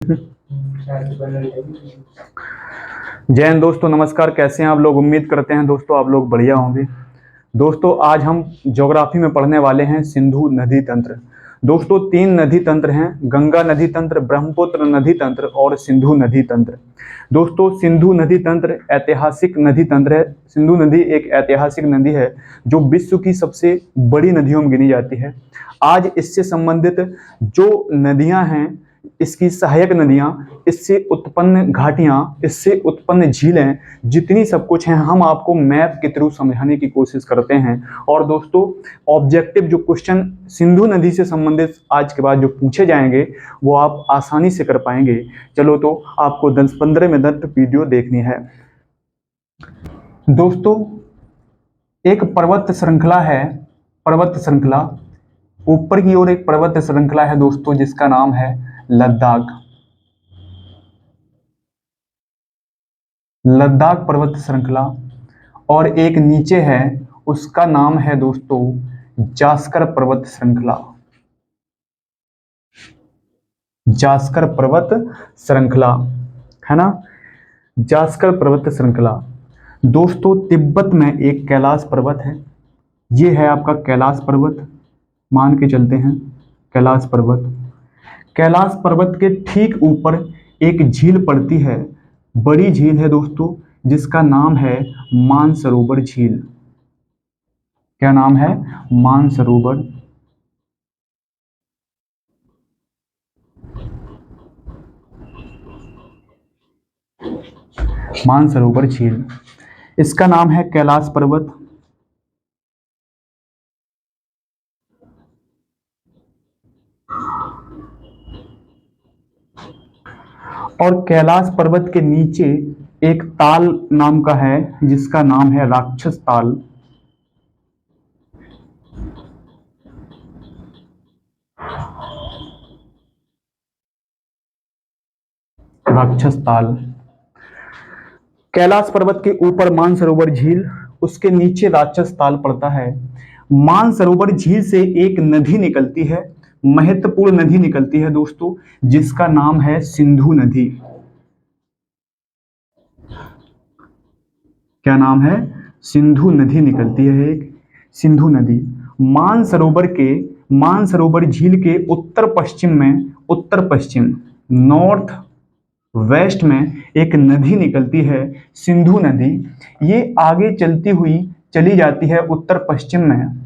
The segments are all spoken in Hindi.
जय हिंद दोस्तों, नमस्कार। कैसे हैं आप लोग? उम्मीद करते हैं दोस्तों आप लोग बढ़िया होंगे। दोस्तों आज हम ज्योग्राफी में पढ़ने वाले हैं सिंधु नदी तंत्र। दोस्तों तीन नदी तंत्र हैं, गंगा नदी तंत्र, ब्रह्मपुत्र नदी तंत्र और सिंधु नदी तंत्र। दोस्तों सिंधु नदी तंत्र ऐतिहासिक नदी तंत्र है। सिंधु नदी एक ऐतिहासिक नदी है जो विश्व की सबसे बड़ी नदियों में गिनी जाती है। आज इससे संबंधित जो नदियां हैं, इसकी सहायक नदियां, इससे उत्पन्न घाटियां, इससे उत्पन्न झीलें, जितनी सब कुछ हैं, हम आपको मैप के थ्रू समझाने की कोशिश करते हैं। और दोस्तों ऑब्जेक्टिव जो क्वेश्चन सिंधु नदी से संबंधित आज के बाद जो पूछे जाएंगे वो आप आसानी से कर पाएंगे। चलो तो आपको 10-15 मिनट वीडियो देखनी है। दोस्तों एक पर्वत श्रृंखला है, पर्वत श्रृंखला, ऊपर की ओर एक पर्वत श्रृंखला है दोस्तों जिसका नाम है लद्दाख। लद्दाख पर्वत श्रृंखला। और एक नीचे है, उसका नाम है दोस्तों जास्कर पर्वत श्रृंखला। जास्कर पर्वत श्रृंखला है ना, जास्कर पर्वत श्रृंखला। दोस्तों तिब्बत में एक कैलाश पर्वत है, ये है आपका कैलाश पर्वत, मान के चलते हैं कैलाश पर्वत। कैलाश पर्वत के ठीक ऊपर एक झील पड़ती है, बड़ी झील है दोस्तों जिसका नाम है मानसरोवर झील। क्या नाम है? मानसरोवर। मानसरोवर झील, इसका नाम है कैलाश पर्वत। और कैलाश पर्वत के नीचे एक ताल नाम का है जिसका नाम है राक्षस ताल। राक्षस ताल। कैलाश पर्वत के ऊपर मानसरोवर झील, उसके नीचे राक्षस ताल पड़ता है। मानसरोवर झील से एक नदी निकलती है, महत्वपूर्ण नदी निकलती है दोस्तों जिसका नाम है सिंधु नदी। क्या नाम है? सिंधु नदी निकलती है एक, सिंधु नदी। मानसरोवर के, मानसरोवर झील के उत्तर पश्चिम में, उत्तर पश्चिम, नॉर्थ वेस्ट में एक नदी निकलती है सिंधु नदी। ये आगे चलती हुई चली जाती है उत्तर पश्चिम में,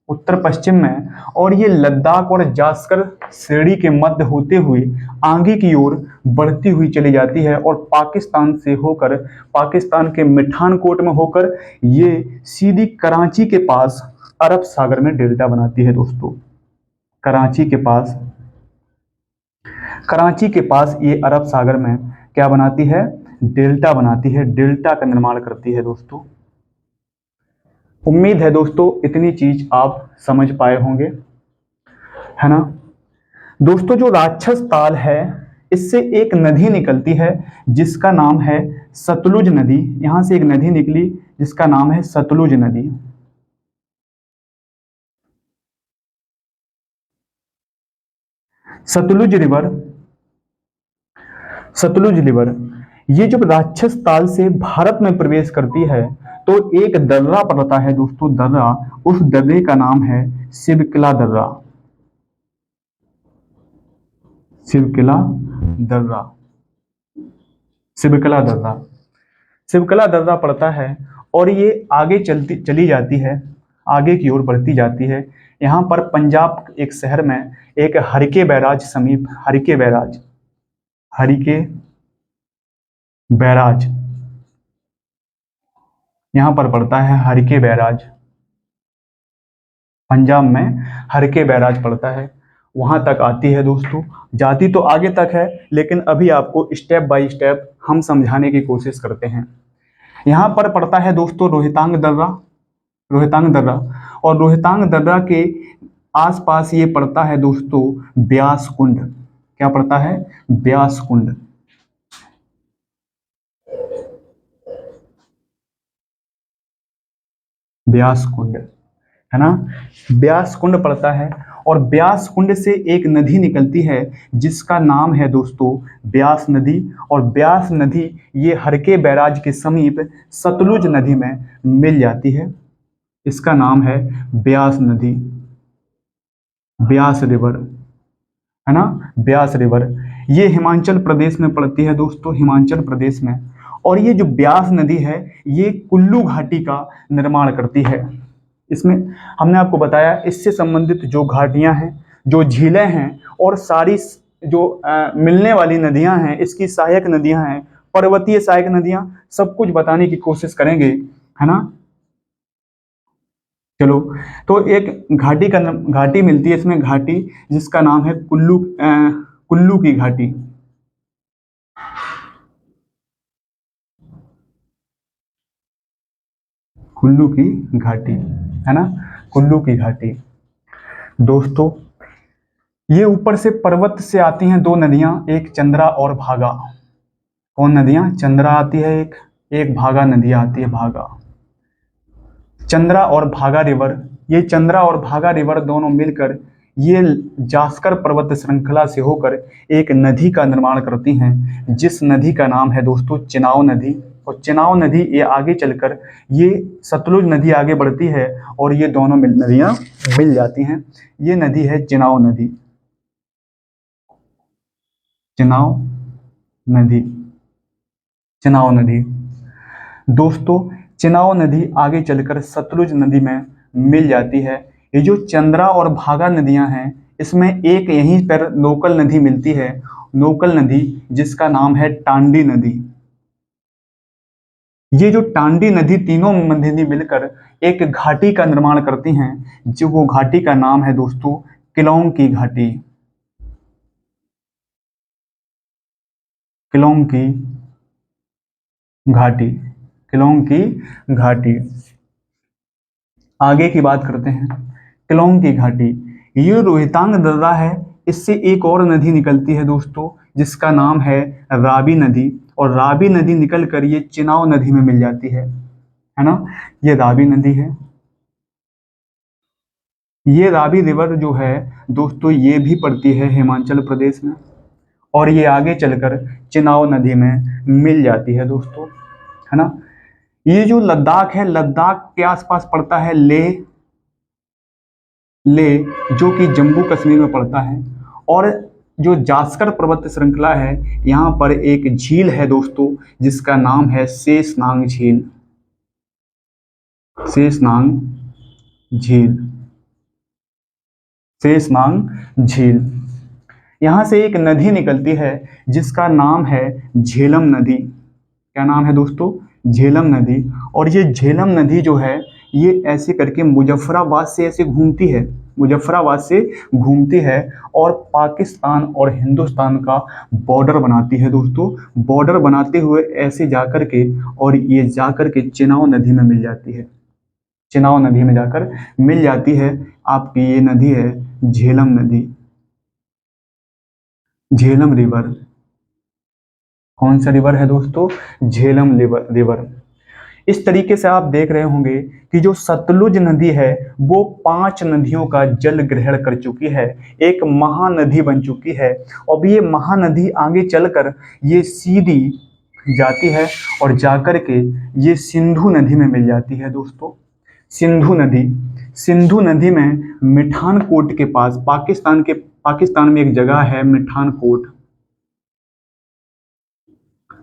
उत्तर पश्चिम में, और ये लद्दाख और जास्कर श्रेणी के मध्य होते हुए आगे की ओर बढ़ती हुई चली जाती है और पाकिस्तान से होकर, पाकिस्तान के मिठानकोट में होकर ये सीधी कराची के पास अरब सागर में डेल्टा बनाती है दोस्तों। कराची के पास, कराची के पास ये अरब सागर में क्या बनाती है? डेल्टा बनाती है, डेल्टा का निर्माण करती है दोस्तों। उम्मीद है दोस्तों इतनी चीज आप समझ पाए होंगे, है ना। दोस्तों जो राक्षस ताल है, इससे एक नदी निकलती है जिसका नाम है सतलुज नदी। यहां से एक नदी निकली जिसका नाम है सतलुज नदी। सतलुज रिवर, सतलुज रिवर, ये जब राक्षस ताल से भारत में प्रवेश करती है तो एक दर्रा पड़ता है दोस्तों, दर्रा। उस दर्रे का नाम है शिवकिला दर्रा। शिवकिला दर्रा, शिवकिला दर्रा, शिवकिला दर्रा पड़ता है। और ये आगे चलती चली जाती है, आगे की ओर बढ़ती जाती है। यहाँ पर पंजाब एक शहर में एक हरिके बैराज समीप, हरिके बैराज, हरिके बैराज, यहाँ पर पड़ता है हरिके बैराज, पंजाब में हरके बैराज पड़ता है। वहां तक आती है दोस्तों, जाती तो आगे तक है लेकिन अभी आपको स्टेप बाय स्टेप हम समझाने की कोशिश करते हैं। यहाँ पर पड़ता है दोस्तों रोहतांग दर्रा, रोहतांग दर्रा। और रोहतांग दर्रा के आसपास ये पड़ता है दोस्तों ब्यास कुंड। क्या पड़ता है? ब्यास कुंड। ब्यास कुंड, है ना, ब्यास कुंड पड़ता है। और ब्यास कुंड से एक नदी निकलती है जिसका नाम है दोस्तों ब्यास नदी। और ब्यास नदी ये हरके बैराज के समीप सतलुज नदी में मिल जाती है। इसका नाम है ब्यास नदी, ब्यास रिवर, है ना, ब्यास रिवर। ये हिमाचल प्रदेश में पड़ती है दोस्तों, हिमाचल प्रदेश में। और ये जो ब्यास नदी है ये कुल्लू घाटी का निर्माण करती है। इसमें हमने आपको बताया इससे संबंधित जो घाटियां हैं, जो झीलें हैं और सारी जो मिलने वाली नदियां हैं, इसकी सहायक नदियां हैं, पर्वतीय सहायक नदियां, सब कुछ बताने की कोशिश करेंगे, है ना। चलो, तो एक घाटी मिलती है इसमें, घाटी जिसका नाम है कुल्लू की घाटी। कुल्लू की घाटी, है ना, कुल्लू की घाटी। दोस्तों, ये ऊपर से पर्वत से आती हैं दो नदियां, एक चंद्रा और भागा। कौन नदियां? चंद्रा आती है एक भागा नदी आती है, भागा। चंद्रा और भागा रिवर, ये चंद्रा और भागा रिवर दोनों मिलकर ये जास्कर पर्वत श्रृंखला से होकर एक नदी का निर्माण करती हैं, जिस नदी का नाम है दोस्तों चिनाव नदी। और चिनाव नदी ये आगे चलकर ये सतलुज नदी आगे बढ़ती है और ये दोनों नदियां मिल जाती हैं। ये नदी है चिनाव नदी, चिनाव नदी, चिनाव नदी। दोस्तों, चिनाव नदी आगे चलकर सतलुज नदी में मिल जाती है। ये जो चंद्रा और भागा नदियां हैं, इसमें एक यहीं पर लोकल नदी मिलती है, लोकल नदी, जिसका नाम है टांडी नदी। ये जो टांडी नदी, तीनों नदी मिलकर एक घाटी का निर्माण करती हैं, जो वो घाटी का नाम है दोस्तों किलोंग की घाटी, किलोंग की घाटी, किलोंग की घाटी। आगे की बात करते हैं, किलोंग की घाटी। ये रोहतांग दर्रा है, इससे एक और नदी निकलती है दोस्तों, जिसका नाम है रावी नदी। और रावी नदी निकल कर ये चिनाव नदी में मिल जाती है ना। ये रावी नदी है। ये रावी रिवर जो है दोस्तों, ये भी पड़ती है हिमाचल प्रदेश में, और ये आगे चलकर चिनाव नदी में मिल जाती है दोस्तों, है ना। ये जो लद्दाख है, लद्दाख के आसपास पड़ता है लेह, लेह जो कि जम्मू कश्मीर में पड़ता है। और जो जास्कर पर्वत श्रृंखला है, यहाँ पर एक झील है दोस्तों, जिसका नाम है शेषनाग झील, शेषनाग झील, शेषनाग झील। यहाँ से एक नदी निकलती है जिसका नाम है झेलम नदी। क्या नाम है दोस्तों? झेलम नदी। और ये झेलम नदी जो है, ये ऐसे करके मुजफ्फराबाद से ऐसे घूमती है, मुजफ्फराबाद से घूमती है और पाकिस्तान और हिंदुस्तान का बॉर्डर बनाती है दोस्तों। बॉर्डर बनाते हुए ऐसे जाकर के, और ये जाकर के चिनाव नदी में मिल जाती है, चिनाव नदी में जाकर मिल जाती है। आपकी ये नदी है झेलम नदी, झेलम रिवर। कौन सा रिवर है दोस्तों? झेलम रिवर। इस तरीके से आप देख रहे होंगे कि जो सतलुज नदी है वो 5 नदियों का जल ग्रहण कर चुकी है, एक महानदी बन चुकी है। अब ये महानदी आगे चलकर ये सीधी जाती है और जाकर के ये सिंधु नदी में मिल जाती है दोस्तों। सिंधु नदी, सिंधु नदी में मिठानकोट के पास, पाकिस्तान में एक जगह है मिठानकोट,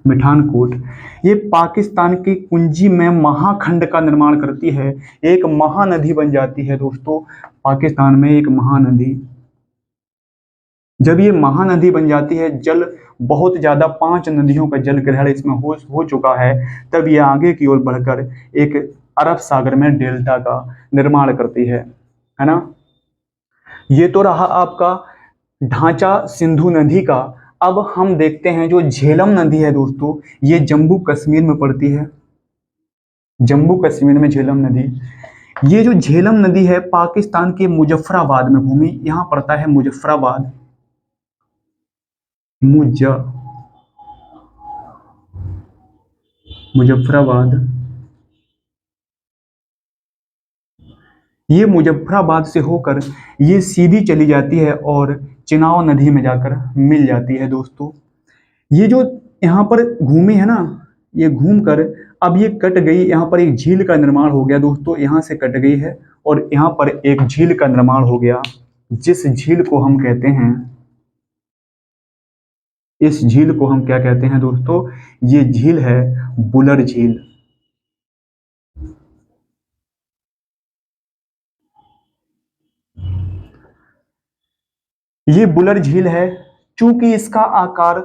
मिठानकोट। ये पाकिस्तान की कुंजी में महाखंड का निर्माण करती है, एक महानदी बन जाती है दोस्तों, पाकिस्तान में एक महानदी। जब ये महानदी बन जाती है, जल बहुत ज्यादा, 5 नदियों का जल ग्रहण इसमें हो चुका है, तब ये आगे की ओर बढ़कर एक अरब सागर में डेल्टा का निर्माण करती है ना। ये तो रहा आपका ढांचा सिंधु नदी का। अब हम देखते हैं जो झेलम नदी है दोस्तों, ये जम्मू कश्मीर में पड़ती है, जम्मू कश्मीर में झेलम नदी। ये जो झेलम नदी है पाकिस्तान के मुजफ्फराबाद में भूमि, यहां पड़ता है मुजफ्फराबाद, मुज मुजफ्फराबाद। ये मुजफ्फराबाद से होकर ये सीधी चली जाती है और चिनाब नदी में जाकर मिल जाती है दोस्तों। ये जो यहाँ पर घूमी है ना, ये घूम कर अब ये कट गई, यहाँ पर एक झील का निर्माण हो गया दोस्तों, यहाँ से कट गई है और यहाँ पर एक झील का निर्माण हो गया, जिस झील को हम कहते हैं, इस झील को हम क्या कहते हैं दोस्तों, ये झील है बुलर झील। ये बुलर झील है। चूंकि इसका आकार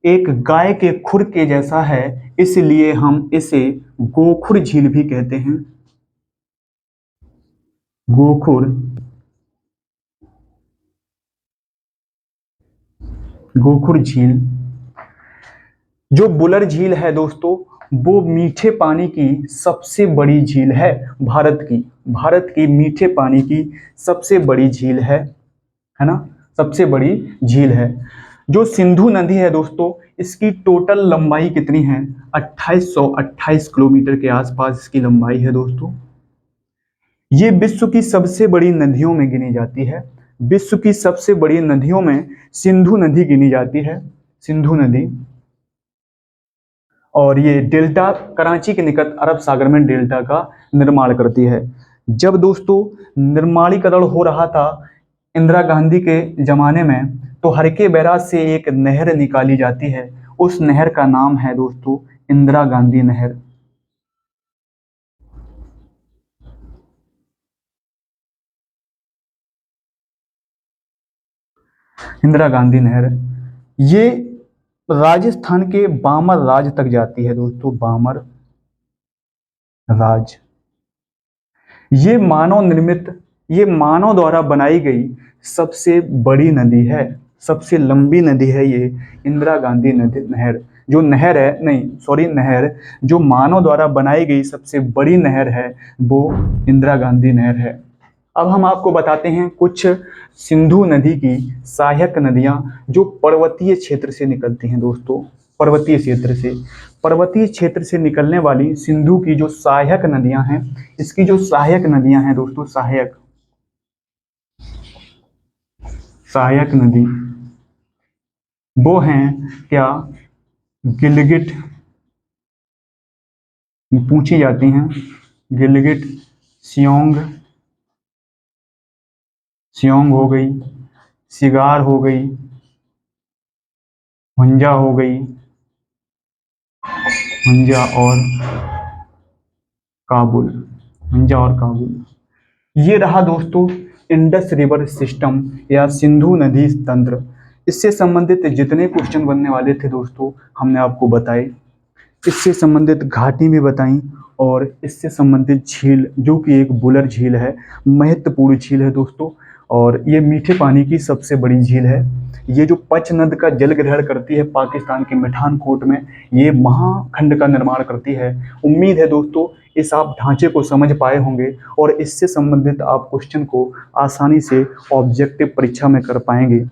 एक गाय के खुर के जैसा है, इसलिए हम इसे गोखुर झील भी कहते हैं। गोखुर, गोखुर झील। जो बुलर झील है दोस्तों, वो मीठे पानी की सबसे बड़ी झील है भारत की मीठे पानी की सबसे बड़ी झील है ना, सबसे बड़ी झील है। जो सिंधु नदी है दोस्तों, इसकी टोटल लंबाई कितनी है, 2828 किलोमीटर के आसपास इसकी लंबाई है दोस्तों। ये विश्व की सबसे बड़ी नदियों में गिनी जाती है। विश्व की सबसे बड़ी नदियों में सिंधु नदी गिनी जाती है, सिंधु नदी। और ये डेल्टा कराची के निकट अरब सागर में डेल्टा का निर्माण करती है। जब दोस्तों निर्माणीकरण हो रहा था इंदिरा गांधी के जमाने में, तो हरके बैराज से एक नहर निकाली जाती है, उस नहर का नाम है दोस्तों इंदिरा गांधी नहर। इंदिरा गांधी नहर ये राजस्थान के बामर राज तक जाती है दोस्तों, बामर राज। ये मानव निर्मित, ये मानव द्वारा बनाई गई सबसे बड़ी नदी है, सबसे लंबी नदी है ये इंदिरा गांधी नदी नहर। जो नहर है, नहीं सॉरी, नहर जो मानव द्वारा बनाई गई सबसे बड़ी नहर है वो इंदिरा गांधी नहर है। अब हम आपको बताते हैं कुछ सिंधु नदी की सहायक नदियां जो पर्वतीय क्षेत्र से निकलती हैं दोस्तों, पर्वतीय क्षेत्र से निकलने वाली सिंधु की जो सहायक नदियां हैं, इसकी जो सहायक नदियां हैं दोस्तों, सहायक नदी वो हैं क्या, गिलगिट पूछी जाती हैं, गिलगिट, सियोंग, सियोंग हो गई, सिगार हो गई, हुंजा हो गई, हुंजा और काबुल, हुंजा और काबुल। ये रहा दोस्तों इंडस रिवर सिस्टम या सिंधु नदी तंत्र। इससे संबंधित जितने क्वेश्चन बनने वाले थे दोस्तों हमने आपको बताए। इससे संबंधित घाटी भी बताई और इससे संबंधित झील जो कि एक बुलर झील है, महत्वपूर्ण झील है दोस्तों, और ये मीठे पानी की सबसे बड़ी झील है। ये जो पचनद का जल ग्रहण करती है पाकिस्तान के मिठानकोट में, ये महाखंड का निर्माण करती है। उम्मीद है दोस्तों इस आप ढांचे को समझ पाए होंगे और इससे संबंधित आप क्वेश्चन को आसानी से ऑब्जेक्टिव परीक्षा में कर पाएंगे।